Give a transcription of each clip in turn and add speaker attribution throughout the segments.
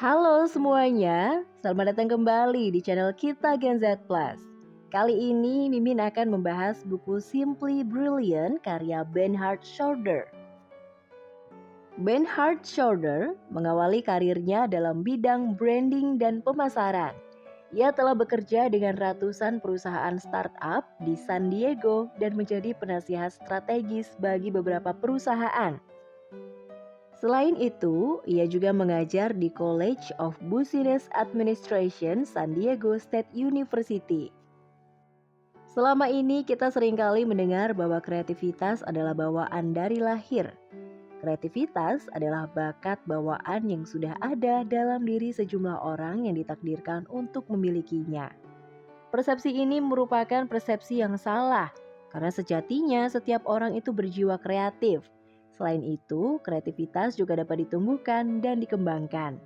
Speaker 1: Halo semuanya, selamat datang kembali di channel kita Gen Z Plus. Kali ini Mimin akan membahas buku Simply Brilliant karya Bernhard Schroeder. Bernhard Schroeder mengawali karirnya dalam bidang branding dan pemasaran. Ia telah bekerja dengan ratusan perusahaan startup di San Diego dan menjadi penasihat strategis bagi beberapa perusahaan. Selain itu, ia juga mengajar di College of Business Administration San Diego State University. Selama ini kita seringkali mendengar bahwa kreativitas adalah bawaan dari lahir. Kreativitas adalah bakat bawaan yang sudah ada dalam diri sejumlah orang yang ditakdirkan untuk memilikinya. Persepsi ini merupakan persepsi yang salah, karena sejatinya setiap orang itu berjiwa kreatif. Selain itu, kreativitas juga dapat ditumbuhkan dan dikembangkan.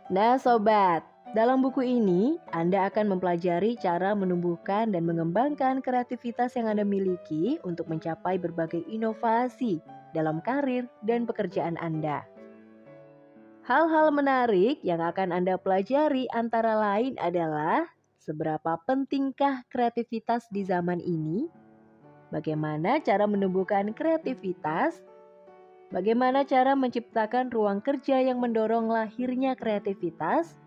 Speaker 1: Nah sobat, dalam buku ini Anda akan mempelajari cara menumbuhkan dan mengembangkan kreativitas yang Anda miliki untuk mencapai berbagai inovasi dalam karir dan pekerjaan Anda. Hal-hal menarik yang akan Anda pelajari antara lain adalah seberapa pentingkah kreativitas di zaman ini? Bagaimana cara menumbuhkan kreativitas? Bagaimana cara menciptakan ruang kerja yang mendorong lahirnya kreativitas?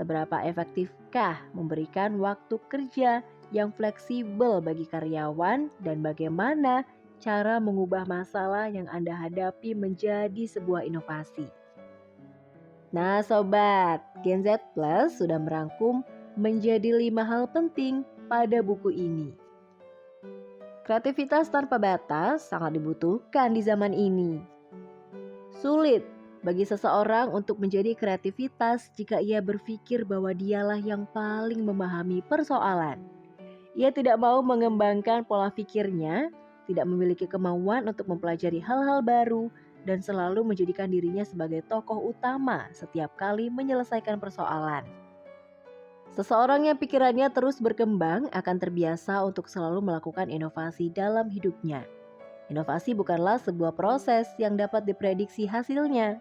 Speaker 1: Seberapa efektifkah memberikan waktu kerja yang fleksibel bagi karyawan? Dan bagaimana cara mengubah masalah yang Anda hadapi menjadi sebuah inovasi? Nah sobat, Gen Z Plus sudah merangkum menjadi 5 hal penting pada buku ini. Kreativitas tanpa batas sangat dibutuhkan di zaman ini. Sulit bagi seseorang untuk menjadi kreativitas jika ia berpikir bahwa dialah yang paling memahami persoalan. Ia tidak mau mengembangkan pola pikirnya, tidak memiliki kemauan untuk mempelajari hal-hal baru, dan selalu menjadikan dirinya sebagai tokoh utama setiap kali menyelesaikan persoalan. Seseorang yang pikirannya terus berkembang akan terbiasa untuk selalu melakukan inovasi dalam hidupnya. Inovasi bukanlah sebuah proses yang dapat diprediksi hasilnya.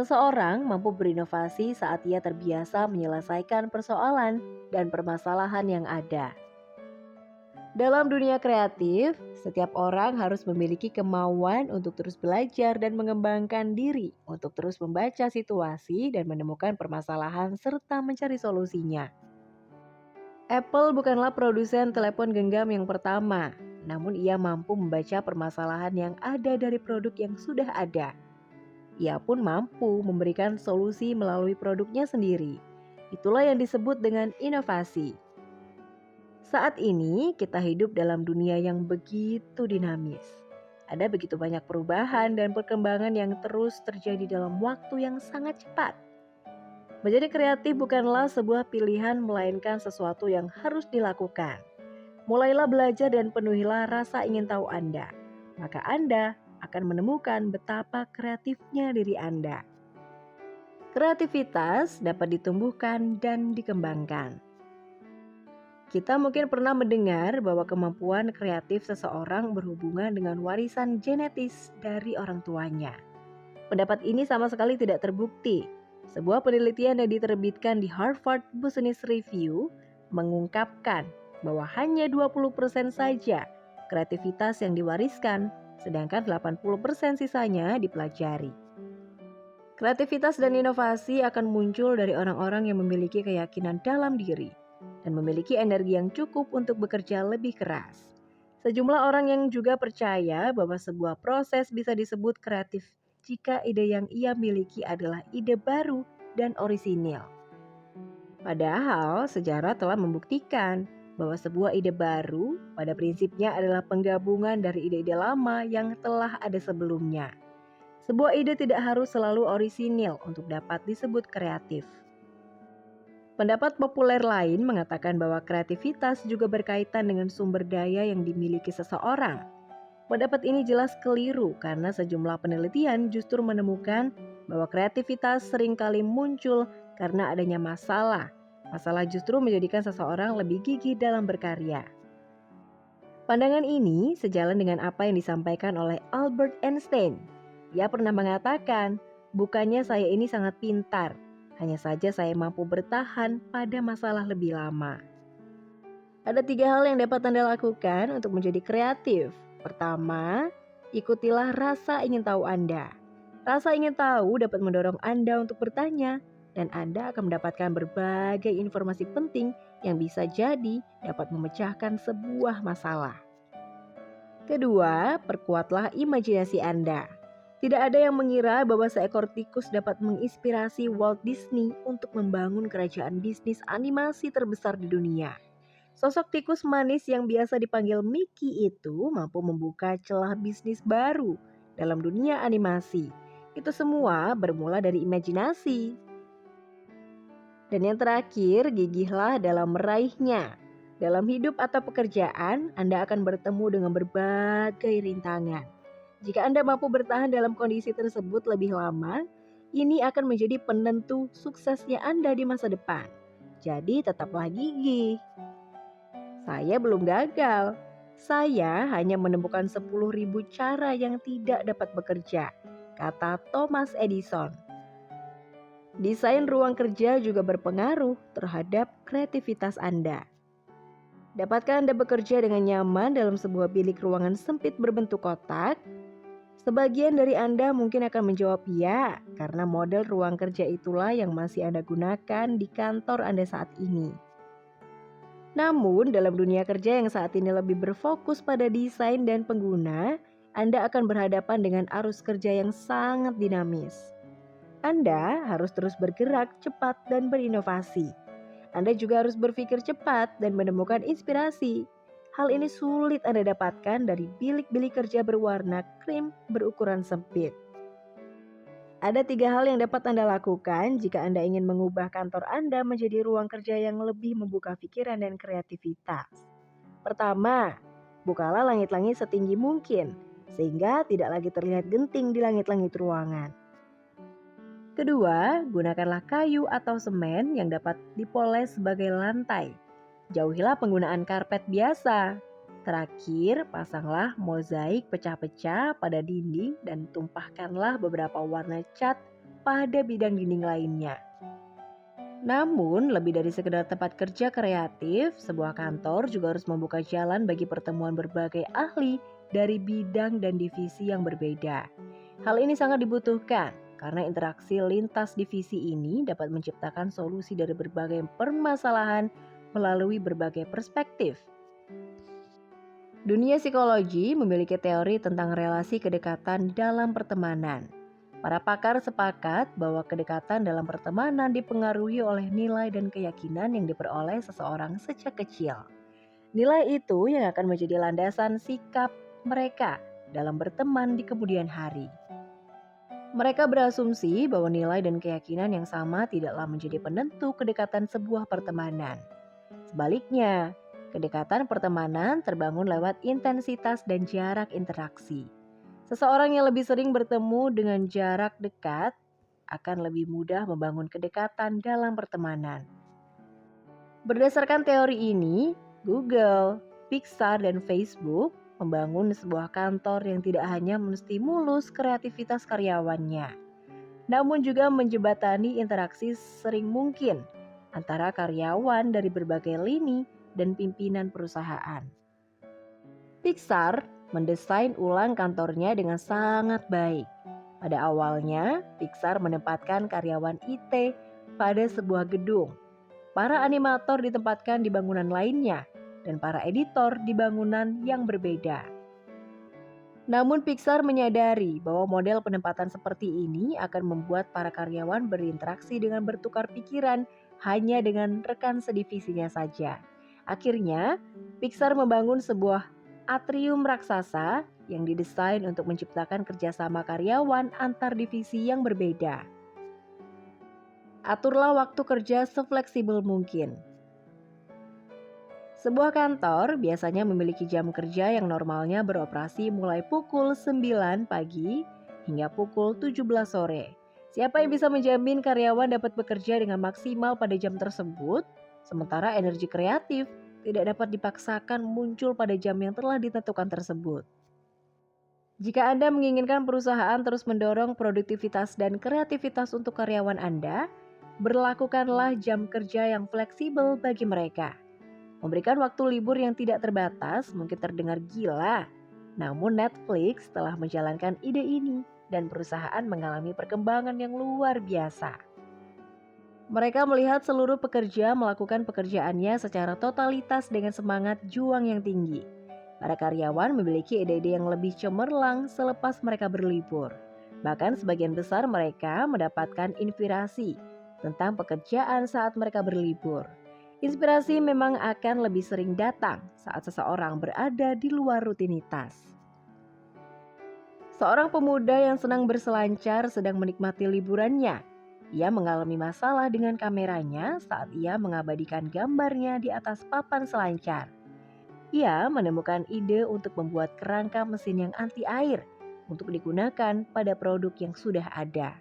Speaker 1: Seseorang mampu berinovasi saat ia terbiasa menyelesaikan persoalan dan permasalahan yang ada. Dalam dunia kreatif, setiap orang harus memiliki kemauan untuk terus belajar dan mengembangkan diri, untuk terus membaca situasi dan menemukan permasalahan serta mencari solusinya. Apple bukanlah produsen telepon genggam yang pertama, namun ia mampu membaca permasalahan yang ada dari produk yang sudah ada. Ia pun mampu memberikan solusi melalui produknya sendiri. Itulah yang disebut dengan inovasi. Saat ini kita hidup dalam dunia yang begitu dinamis. Ada begitu banyak perubahan dan perkembangan yang terus terjadi dalam waktu yang sangat cepat. Menjadi kreatif bukanlah sebuah pilihan melainkan sesuatu yang harus dilakukan. Mulailah belajar dan penuhilah rasa ingin tahu Anda. Maka Anda akan menemukan betapa kreatifnya diri Anda. Kreativitas dapat ditumbuhkan dan dikembangkan. Kita mungkin pernah mendengar bahwa kemampuan kreatif seseorang berhubungan dengan warisan genetis dari orang tuanya. Pendapat ini sama sekali tidak terbukti. Sebuah penelitian yang diterbitkan di Harvard Business Review mengungkapkan bahwa hanya 20% saja kreativitas yang diwariskan, sedangkan 80% sisanya dipelajari. Kreativitas dan inovasi akan muncul dari orang-orang yang memiliki keyakinan dalam diri dan memiliki energi yang cukup untuk bekerja lebih keras. Sejumlah orang yang juga percaya bahwa sebuah proses bisa disebut kreatif jika ide yang ia miliki adalah ide baru dan orisinil. Padahal sejarah telah membuktikan bahwa sebuah ide baru pada prinsipnya adalah penggabungan dari ide-ide lama yang telah ada sebelumnya. Sebuah ide tidak harus selalu orisinil untuk dapat disebut kreatif. Pendapat populer lain mengatakan bahwa kreativitas juga berkaitan dengan sumber daya yang dimiliki seseorang. Pendapat ini jelas keliru karena sejumlah penelitian justru menemukan bahwa kreativitas seringkali muncul karena adanya masalah. Masalah justru menjadikan seseorang lebih gigih dalam berkarya. Pandangan ini sejalan dengan apa yang disampaikan oleh Albert Einstein. Ia pernah mengatakan Bukannya saya ini sangat pintar, hanya saja saya mampu bertahan pada masalah lebih lama. Ada 3 hal yang dapat Anda lakukan untuk menjadi kreatif. Pertama, ikutilah rasa ingin tahu Anda. Rasa ingin tahu dapat mendorong Anda untuk bertanya, dan Anda akan mendapatkan berbagai informasi penting yang bisa jadi dapat memecahkan sebuah masalah. Kedua, perkuatlah imajinasi Anda. Tidak ada yang mengira bahwa seekor tikus dapat menginspirasi Walt Disney untuk membangun kerajaan bisnis animasi terbesar di dunia. Sosok tikus manis yang biasa dipanggil Mickey itu mampu membuka celah bisnis baru dalam dunia animasi. Itu semua bermula dari imajinasi. Dan yang terakhir, gigihlah dalam meraihnya. Dalam hidup atau pekerjaan, Anda akan bertemu dengan berbagai rintangan. Jika Anda mampu bertahan dalam kondisi tersebut lebih lama, ini akan menjadi penentu suksesnya Anda di masa depan. Jadi tetaplah gigih. Saya belum gagal. Saya hanya menemukan 10.000 cara yang tidak dapat bekerja, kata Thomas Edison. Desain ruang kerja juga berpengaruh terhadap kreativitas Anda. Dapatkah Anda bekerja dengan nyaman dalam sebuah bilik ruangan sempit berbentuk kotak? Sebagian dari Anda mungkin akan menjawab ya, karena model ruang kerja itulah yang masih Anda gunakan di kantor Anda saat ini. Namun, dalam dunia kerja yang saat ini lebih berfokus pada desain dan pengguna, Anda akan berhadapan dengan arus kerja yang sangat dinamis. Anda harus terus bergerak cepat dan berinovasi. Anda juga harus berpikir cepat dan menemukan inspirasi. Hal ini sulit Anda dapatkan dari bilik-bilik kerja berwarna krim berukuran sempit. Ada 3 hal yang dapat Anda lakukan jika Anda ingin mengubah kantor Anda menjadi ruang kerja yang lebih membuka pikiran dan kreativitas. Pertama, bukalah langit-langit setinggi mungkin, sehingga tidak lagi terlihat genting di langit-langit ruangan. Kedua, gunakanlah kayu atau semen yang dapat dipoles sebagai lantai. Jauhilah penggunaan karpet biasa. Terakhir, pasanglah mozaik pecah-pecah pada dinding dan tumpahkanlah beberapa warna cat pada bidang dinding lainnya. Namun, lebih dari sekedar tempat kerja kreatif, sebuah kantor juga harus membuka jalan bagi pertemuan berbagai ahli dari bidang dan divisi yang berbeda. Hal ini sangat dibutuhkan karena interaksi lintas divisi ini dapat menciptakan solusi dari berbagai permasalahan melalui berbagai perspektif. Dunia psikologi memiliki teori tentang relasi kedekatan dalam pertemanan. Para pakar sepakat bahwa kedekatan dalam pertemanan dipengaruhi oleh nilai dan keyakinan yang diperoleh seseorang sejak kecil. Nilai itu yang akan menjadi landasan sikap mereka dalam berteman di kemudian hari. Mereka berasumsi bahwa nilai dan keyakinan yang sama tidaklah menjadi penentu kedekatan sebuah pertemanan. Sebaliknya, kedekatan pertemanan terbangun lewat intensitas dan jarak interaksi. Seseorang yang lebih sering bertemu dengan jarak dekat akan lebih mudah membangun kedekatan dalam pertemanan. Berdasarkan teori ini, Google, Pixar, dan Facebook membangun sebuah kantor yang tidak hanya menstimulus kreativitas karyawannya, namun juga menjembatani interaksi sering mungkin antara karyawan dari berbagai lini dan pimpinan perusahaan. Pixar mendesain ulang kantornya dengan sangat baik. Pada awalnya, Pixar menempatkan karyawan IT pada sebuah gedung. Para animator ditempatkan di bangunan lainnya, dan para editor di bangunan yang berbeda. Namun Pixar menyadari bahwa model penempatan seperti ini akan membuat para karyawan berinteraksi dengan bertukar pikiran hanya dengan rekan sedivisinya saja. Akhirnya, Pixar membangun sebuah atrium raksasa yang didesain untuk menciptakan kerjasama karyawan antar divisi yang berbeda. Aturlah waktu kerja sefleksibel mungkin. Sebuah kantor biasanya memiliki jam kerja yang normalnya beroperasi mulai pukul 9 pagi hingga pukul 17 sore. Siapa yang bisa menjamin karyawan dapat bekerja dengan maksimal pada jam tersebut? Sementara energi kreatif tidak dapat dipaksakan muncul pada jam yang telah ditentukan tersebut. Jika Anda menginginkan perusahaan terus mendorong produktivitas dan kreativitas untuk karyawan Anda, berlakukanlah jam kerja yang fleksibel bagi mereka. Memberikan waktu libur yang tidak terbatas mungkin terdengar gila, namun Netflix telah menjalankan ide ini dan perusahaan mengalami perkembangan yang luar biasa. Mereka melihat seluruh pekerja melakukan pekerjaannya secara totalitas dengan semangat juang yang tinggi. Para karyawan memiliki ide-ide yang lebih cemerlang selepas mereka berlibur. Bahkan sebagian besar mereka mendapatkan inspirasi tentang pekerjaan saat mereka berlibur. Inspirasi memang akan lebih sering datang saat seseorang berada di luar rutinitas. Seorang pemuda yang senang berselancar sedang menikmati liburannya. Ia mengalami masalah dengan kameranya saat ia mengabadikan gambarnya di atas papan selancar. Ia menemukan ide untuk membuat kerangka mesin yang anti air untuk digunakan pada produk yang sudah ada.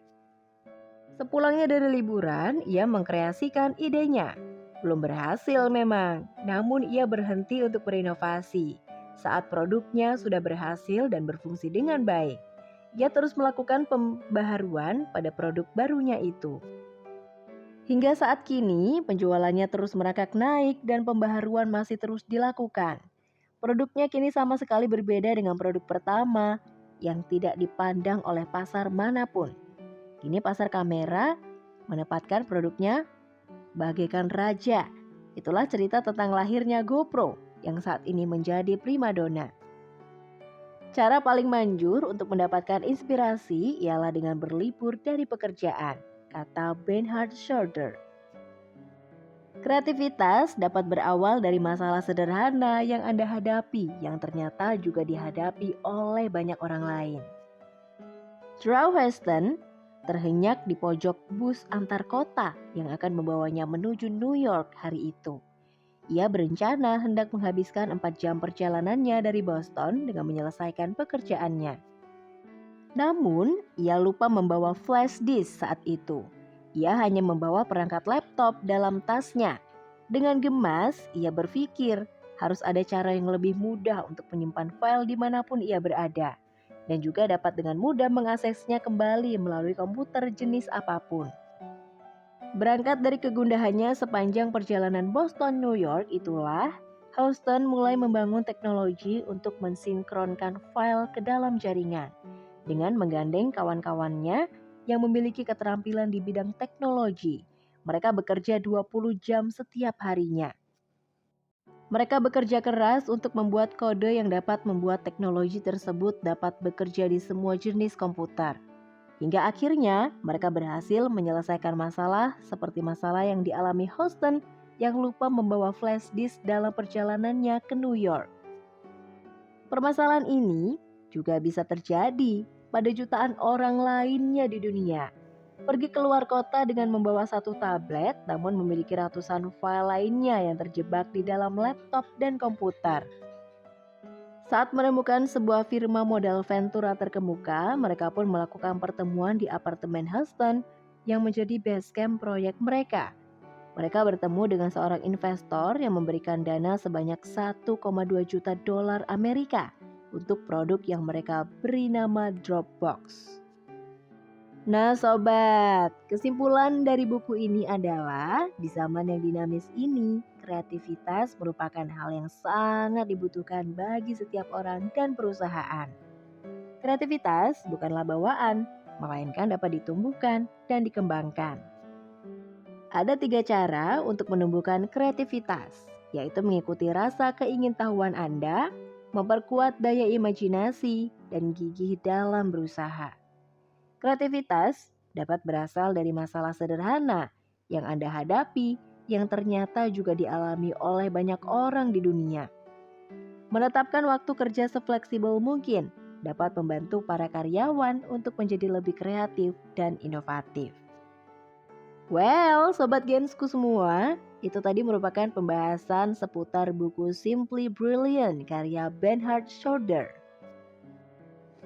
Speaker 1: Sepulangnya dari liburan, ia mengkreasikan idenya. Belum berhasil memang, namun ia berhenti untuk berinovasi. Saat produknya sudah berhasil dan berfungsi dengan baik, ia terus melakukan pembaharuan pada produk barunya itu. Hingga saat kini, penjualannya terus merangkak naik dan pembaharuan masih terus dilakukan. Produknya kini sama sekali berbeda dengan produk pertama yang tidak dipandang oleh pasar manapun. Kini pasar kamera menempatkan produknya bagaikan raja. Itulah cerita tentang lahirnya GoPro yang saat ini menjadi primadona. Cara paling manjur untuk mendapatkan inspirasi ialah dengan berlibur dari pekerjaan, kata Bernhard Schroeder. Kreativitas dapat berawal dari masalah sederhana yang Anda hadapi yang ternyata juga dihadapi oleh banyak orang lain. Drew Heston terhenyak di pojok bus antar kota yang akan membawanya menuju New York hari itu. Ia berencana hendak menghabiskan 4 jam perjalanannya dari Boston dengan menyelesaikan pekerjaannya. Namun, ia lupa membawa flash disk saat itu. Ia hanya membawa perangkat laptop dalam tasnya. Dengan gemas, ia berpikir harus ada cara yang lebih mudah untuk menyimpan file dimanapun ia berada. Dan juga dapat dengan mudah mengaksesnya kembali melalui komputer jenis apapun. Berangkat dari kegundahannya sepanjang perjalanan Boston New York itulah, Houston mulai membangun teknologi untuk mensinkronkan file ke dalam jaringan dengan menggandeng kawan-kawannya yang memiliki keterampilan di bidang teknologi. Mereka bekerja 20 jam setiap harinya. Mereka bekerja keras untuk membuat kode yang dapat membuat teknologi tersebut dapat bekerja di semua jenis komputer. Hingga akhirnya mereka berhasil menyelesaikan masalah seperti masalah yang dialami Houston yang lupa membawa flash disk dalam perjalanannya ke New York. Permasalahan ini juga bisa terjadi pada jutaan orang lainnya di dunia. Pergi keluar kota dengan membawa satu tablet namun memiliki ratusan file lainnya yang terjebak di dalam laptop dan komputer. Saat menemukan sebuah firma modal Ventura terkemuka, mereka pun melakukan pertemuan di apartemen Houston yang menjadi base camp proyek mereka. Mereka bertemu dengan seorang investor yang memberikan dana sebanyak 1,2 juta dolar Amerika untuk produk yang mereka beri nama Dropbox. Nah sobat, kesimpulan dari buku ini adalah di zaman yang dinamis ini, kreativitas merupakan hal yang sangat dibutuhkan bagi setiap orang dan perusahaan. Kreativitas bukanlah bawaan, melainkan dapat ditumbuhkan dan dikembangkan. Ada 3 cara untuk menumbuhkan kreativitas, yaitu mengikuti rasa keingintahuan Anda, memperkuat daya imajinasi, dan gigih dalam berusaha. Kreativitas dapat berasal dari masalah sederhana yang Anda hadapi yang ternyata juga dialami oleh banyak orang di dunia. Menetapkan waktu kerja sefleksibel mungkin dapat membantu para karyawan untuk menjadi lebih kreatif dan inovatif. Well, sobat Gensku semua, itu tadi merupakan pembahasan seputar buku Simply Brilliant karya Bernhard Schroeder.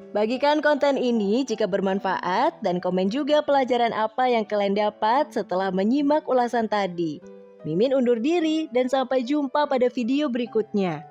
Speaker 1: Bagikan konten ini jika bermanfaat dan komen juga pelajaran apa yang kalian dapat setelah menyimak ulasan tadi. Mimin undur diri dan sampai jumpa pada video berikutnya.